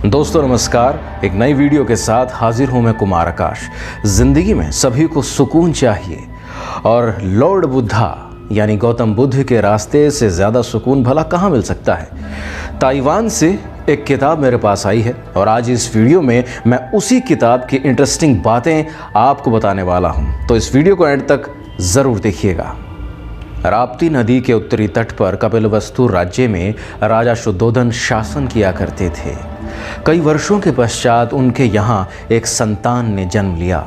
दोस्तों नमस्कार। एक नई वीडियो के साथ हाजिर हूं मैं कुमार आकाश। जिंदगी में सभी को सुकून चाहिए और लॉर्ड बुद्धा यानी गौतम बुद्ध के रास्ते से ज़्यादा सुकून भला कहाँ मिल सकता है। ताइवान से एक किताब मेरे पास आई है और आज इस वीडियो में मैं उसी किताब की इंटरेस्टिंग बातें आपको बताने वाला हूँ, तो इस वीडियो को एंड तक ज़रूर देखिएगा। राप्ती नदी के उत्तरी तट पर कपिलवस्तु राज्य में राजा शुद्धोधन शासन किया करते थे। कई वर्षों के पश्चात उनके यहाँ एक संतान ने जन्म लिया।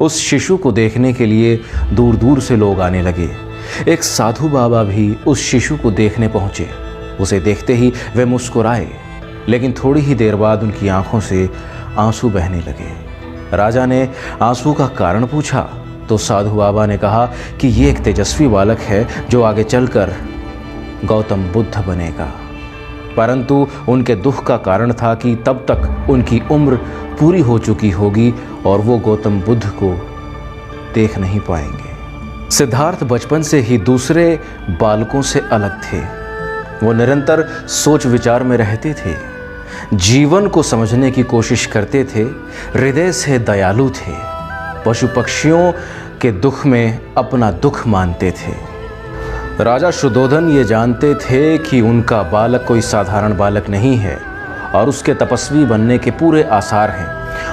उस शिशु को देखने के लिए दूर दूर से लोग आने लगे। एक साधु बाबा भी उस शिशु को देखने पहुँचे। उसे देखते ही वे मुस्कुराए, लेकिन थोड़ी ही देर बाद उनकी आंखों से आंसू बहने लगे। राजा ने आंसू का कारण पूछा तो साधु बाबा ने कहा कि ये एक तेजस्वी बालक है जो आगे चलकर गौतम बुद्ध बनेगा। परंतु उनके दुख का कारण था कि तब तक उनकी उम्र पूरी हो चुकी होगी और वो गौतम बुद्ध को देख नहीं पाएंगे। सिद्धार्थ बचपन से ही दूसरे बालकों से अलग थे। वो निरंतर सोच विचार में रहते थे, जीवन को समझने की कोशिश करते थे, हृदय से दयालु थे, पशु पक्षियों के दुख में अपना दुख मानते थे। राजा शुद्धोधन ये जानते थे कि उनका बालक कोई साधारण बालक नहीं है और उसके तपस्वी बनने के पूरे आसार हैं,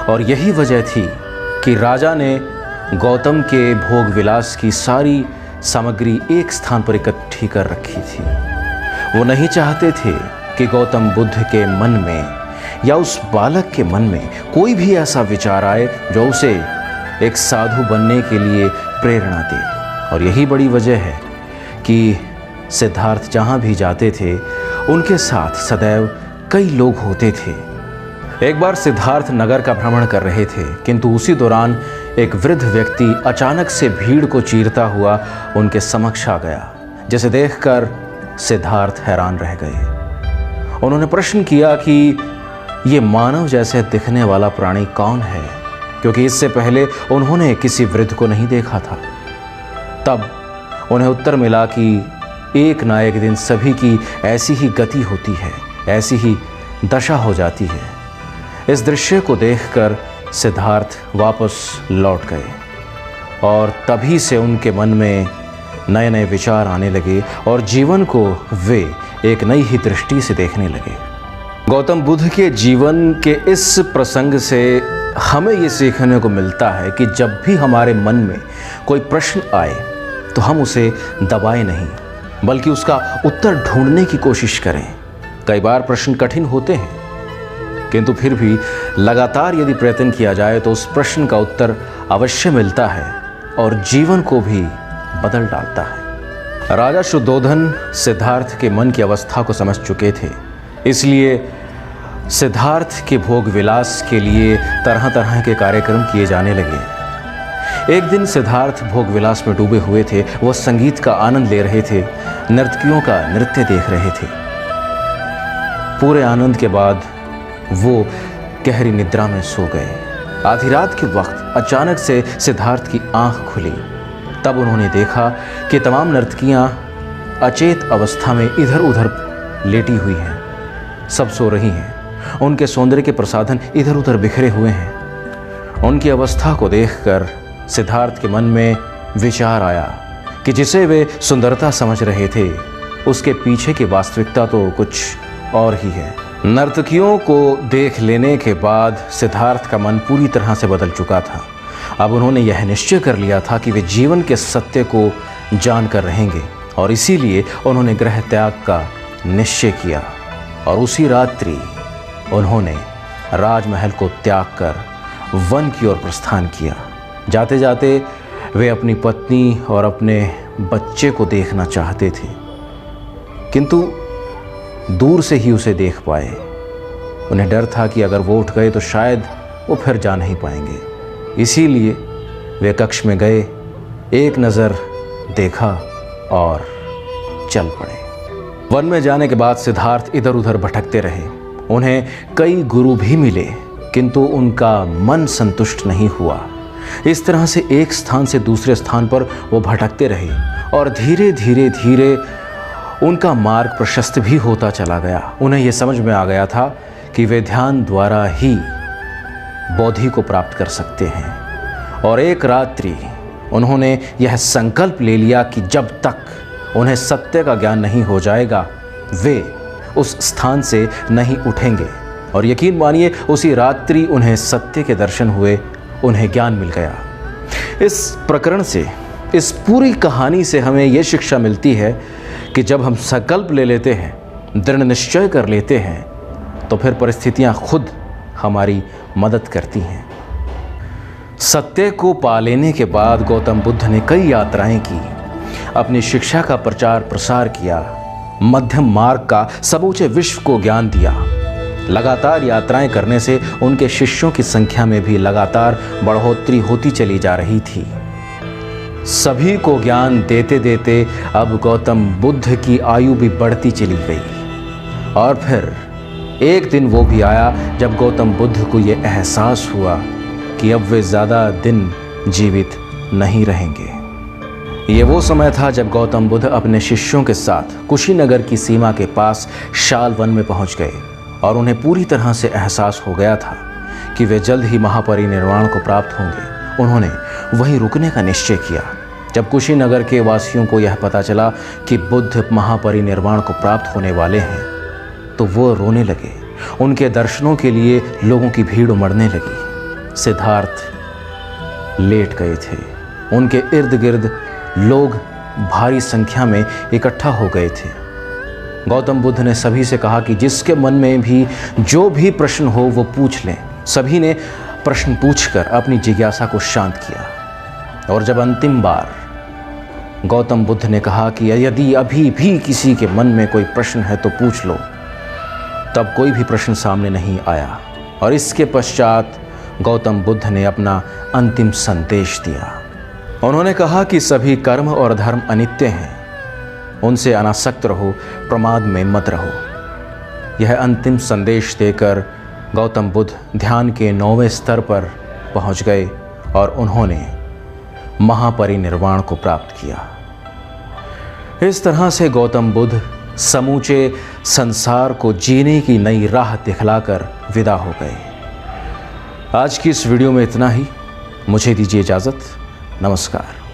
और यही वजह थी कि राजा ने गौतम के भोग विलास की सारी सामग्री एक स्थान पर इकट्ठी कर रखी थी। वो नहीं चाहते थे कि गौतम बुद्ध के मन में या उस बालक के मन में कोई भी ऐसा विचार आए जो उसे एक साधु बनने के लिए प्रेरणा दे। और यही बड़ी वजह है कि सिद्धार्थ जहाँ भी जाते थे उनके साथ सदैव कई लोग होते थे। एक बार सिद्धार्थ नगर का भ्रमण कर रहे थे, किंतु उसी दौरान एक वृद्ध व्यक्ति अचानक से भीड़ को चीरता हुआ उनके समक्ष आ गया, जिसे देखकर सिद्धार्थ हैरान रह गए। उन्होंने प्रश्न किया कि ये मानव जैसे दिखने वाला प्राणी कौन है, क्योंकि इससे पहले उन्होंने किसी वृद्ध को नहीं देखा था। तब उन्हें उत्तर मिला कि एक ना एक दिन सभी की ऐसी ही गति होती है, ऐसी ही दशा हो जाती है। इस दृश्य को देखकर सिद्धार्थ वापस लौट गए और तभी से उनके मन में नए नए विचार आने लगे और जीवन को वे एक नई ही दृष्टि से देखने लगे। गौतम बुद्ध के जीवन के इस प्रसंग से हमें ये सीखने को मिलता है कि जब भी हमारे मन में कोई प्रश्न आए तो हम उसे दबाएं नहीं, बल्कि उसका उत्तर ढूंढने की कोशिश करें। कई बार प्रश्न कठिन होते हैं, किंतु फिर भी लगातार यदि प्रयत्न किया जाए तो उस प्रश्न का उत्तर अवश्य मिलता है और जीवन को भी बदल डालता है। राजा शुद्धोधन सिद्धार्थ के मन की अवस्था को समझ चुके थे, इसलिए सिद्धार्थ के भोग विलास के लिए तरह तरह के कार्यक्रम किए जाने लगे। एक दिन सिद्धार्थ भोग विलास में डूबे हुए थे। वह संगीत का आनंद ले रहे थे, नर्तकियों का नृत्य देख रहे थे। पूरे आनंद के बाद वो गहरी निद्रा में सो गए। आधी रात के वक्त अचानक से सिद्धार्थ की आंख खुली। तब उन्होंने देखा कि तमाम नर्तकियां अचेत अवस्था में इधर उधर लेटी हुई हैं, सब सो रही हैं। उनके सौंदर्य के प्रसाधन इधर उधर बिखरे हुए हैं। उनकी अवस्था को देखकर सिद्धार्थ के मन में विचार आया कि जिसे वे सुंदरता समझ रहे थे उसके पीछे की वास्तविकता तो कुछ और ही है। नर्तकियों को देख लेने के बाद सिद्धार्थ का मन पूरी तरह से बदल चुका था। अब उन्होंने यह निश्चय कर लिया था कि वे जीवन के सत्य को जानकर रहेंगे, और इसीलिए उन्होंने गृह त्याग का निश्चय किया। और उसी रात्रि उन्होंने राजमहल को त्याग कर वन की ओर प्रस्थान किया। जाते जाते वे अपनी पत्नी और अपने बच्चे को देखना चाहते थे, किंतु दूर से ही उसे देख पाए। उन्हें डर था कि अगर वो उठ गए तो शायद वो फिर जा नहीं पाएंगे। इसीलिए वे कक्ष में गए, एक नज़र देखा और चल पड़े। वन में जाने के बाद सिद्धार्थ इधर उधर भटकते रहे। उन्हें कई गुरु भी मिले, किंतु उनका मन संतुष्ट नहीं हुआ। इस तरह से एक स्थान से दूसरे स्थान पर वो भटकते रहे और धीरे धीरे धीरे उनका मार्ग प्रशस्त भी होता चला गया। उन्हें यह समझ में आ गया था कि वे ध्यान द्वारा ही बोधि को प्राप्त कर सकते हैं। और एक रात्रि उन्होंने यह संकल्प ले लिया कि जब तक उन्हें सत्य का ज्ञान नहीं हो जाएगा वे उस स्थान से नहीं उठेंगे। और यकीन मानिए उसी रात्रि उन्हें सत्य के दर्शन हुए, उन्हें ज्ञान मिल गया। इस प्रकरण से, इस पूरी कहानी से हमें यह शिक्षा मिलती है कि जब हम संकल्प ले लेते हैं, दृढ़ निश्चय कर लेते हैं, तो फिर परिस्थितियां खुद हमारी मदद करती हैं। सत्य को पा लेने के बाद गौतम बुद्ध ने कई यात्राएं की, अपनी शिक्षा का प्रचार प्रसार किया, मध्यम मार्ग का समूचे विश्व को ज्ञान दिया। लगातार यात्राएं करने से उनके शिष्यों की संख्या में भी लगातार बढ़ोतरी होती चली जा रही थी। सभी को ज्ञान देते देते अब गौतम बुद्ध की आयु भी बढ़ती चली गई। और फिर एक दिन वो भी आया जब गौतम बुद्ध को ये एहसास हुआ कि अब वे ज़्यादा दिन जीवित नहीं रहेंगे। ये वो समय था जब गौतम बुद्ध अपने शिष्यों के साथ कुशीनगर की सीमा के पास शाल वन में पहुंच गए और उन्हें पूरी तरह से एहसास हो गया था कि वे जल्द ही महापरिनिर्वाण को प्राप्त होंगे। उन्होंने वहीं रुकने का निश्चय किया। जब कुशीनगर के वासियों को यह पता चला कि बुद्ध महापरिनिर्वाण को प्राप्त होने वाले हैं तो वो रोने लगे। उनके दर्शनों के लिए लोगों की भीड़ उमड़ने लगी। सिद्धार्थ लेट गए थे। उनके इर्द गिर्द लोग भारी संख्या में इकट्ठा हो गए थे। गौतम बुद्ध ने सभी से कहा कि जिसके मन में भी जो भी प्रश्न हो वो पूछ लें। सभी ने प्रश्न पूछकर अपनी जिज्ञासा को शांत किया। और जब अंतिम बार गौतम बुद्ध ने कहा कि यदि अभी भी किसी के मन में कोई प्रश्न है तो पूछ लो, तब कोई भी प्रश्न सामने नहीं आया। और इसके पश्चात गौतम बुद्ध ने अपना अंतिम संदेश दिया। उन्होंने कहा कि सभी कर्म और धर्म अनित्य हैं, उनसे अनासक्त रहो, प्रमाद में मत रहो। यह अंतिम संदेश देकर गौतम बुद्ध ध्यान के 9वें स्तर पर पहुंच गए और उन्होंने महापरिनिर्वाण को प्राप्त किया। इस तरह से गौतम बुद्ध समूचे संसार को जीने की नई राह दिखलाकर विदा हो गए। आज की इस वीडियो में इतना ही। मुझे दीजिए इजाज़त। नमस्कार।